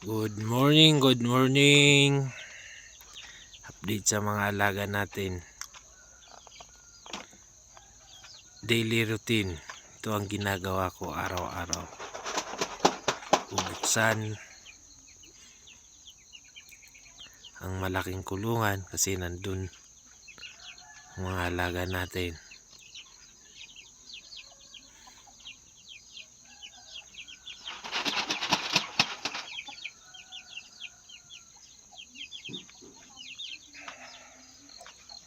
Good morning, good morning. Update sa mga alaga natin. Daily routine. Ito ang ginagawa ko araw-araw. Bubuksan ang malaking kulungan kasi nandun ang mga alaga natin.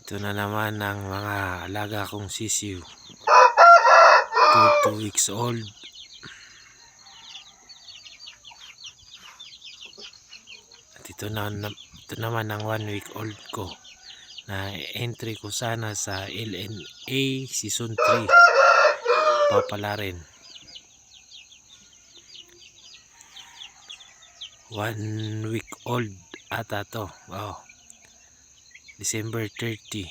Ito na naman ang mga alaga kong sisiw. 2 weeks old. At ito naman ang 1 week old ko na entry ko sana sa LNA Season 3. Papalarin. 1 week old ata to. Wow. December 30.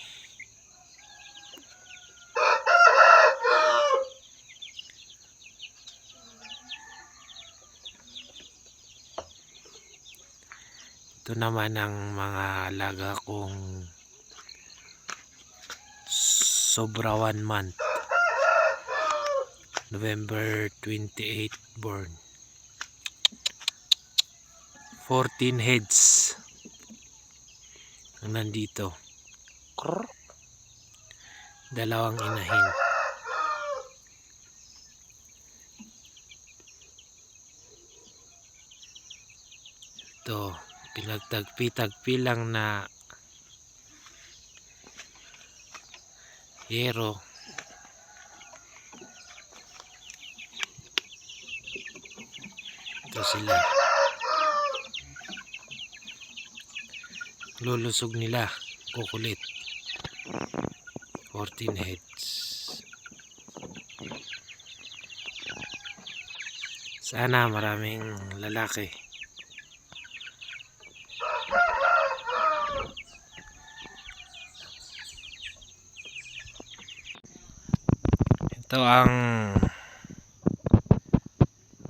Ito naman ang mga alaga kong sobra 1 month. November 28 born. 14 heads ang nandito. Dalawang inahin. Ito, pinagtagpi-tagpi lang na yero. Ito sila. Lulusog nila. Kukulit. 14 heads. Sana maraming lalaki. Ito ang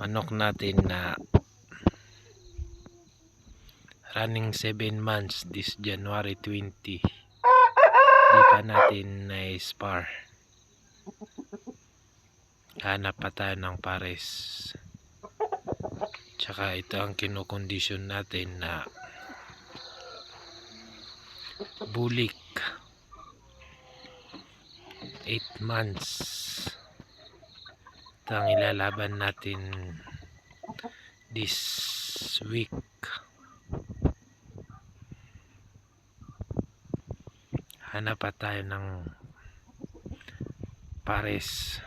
manok natin na running 7 months this January 20. Di pa natin na-spar. Hanap pa tayo ng pares. Tsaka ito ang kinokondisyon natin na bulik. 8 months. Ito ang ilalaban natin this week. Hanap pa tayo ng pares.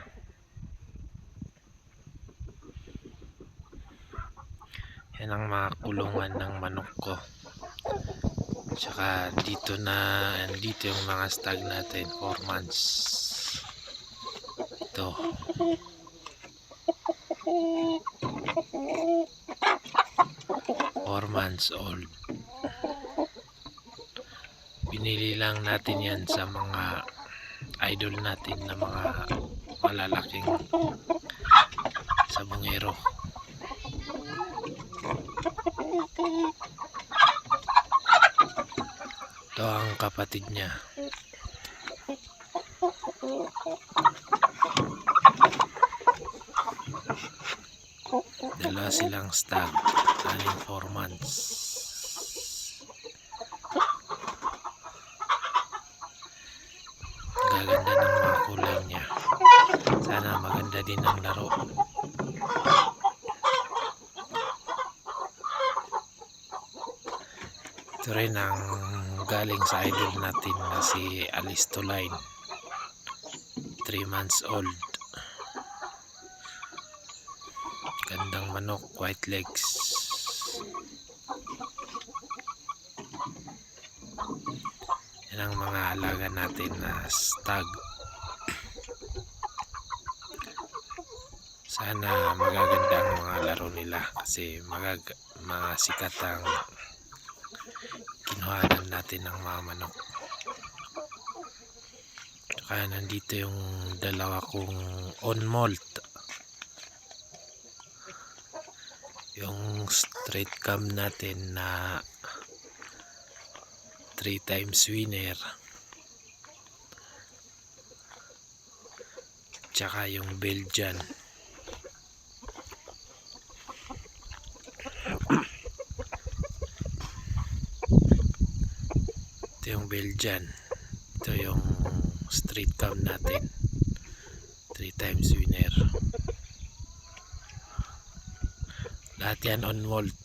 Yan ang mga kulungan ng manok ko. Tsaka dito yung mga stag natin, 4 months. Ito. Four months old. Binili lang natin yan sa mga idol natin na mga malalaking sabongero. Ito ang kapatid niya. Dalawa silang stag. Running 4 months. Gaganda ng mga kulay niya. Sana maganda din ang laro. Ito rin ang galing sa idol natin na si Alistoline. 3 months old. Gandang manok, white legs. Yan ang mga alaga natin na stag. Sana magaganda ang mga laro nila kasi mga sikat ang kinuhanan natin ng mga manok. Kaya nandito yung dalawa kong on molt. yung straight cam natin na 3 times winner, tsaka yung Belgian. Ito yung Belgian, ito yung straight cam natin 3 times winner. Lahat yan on volt.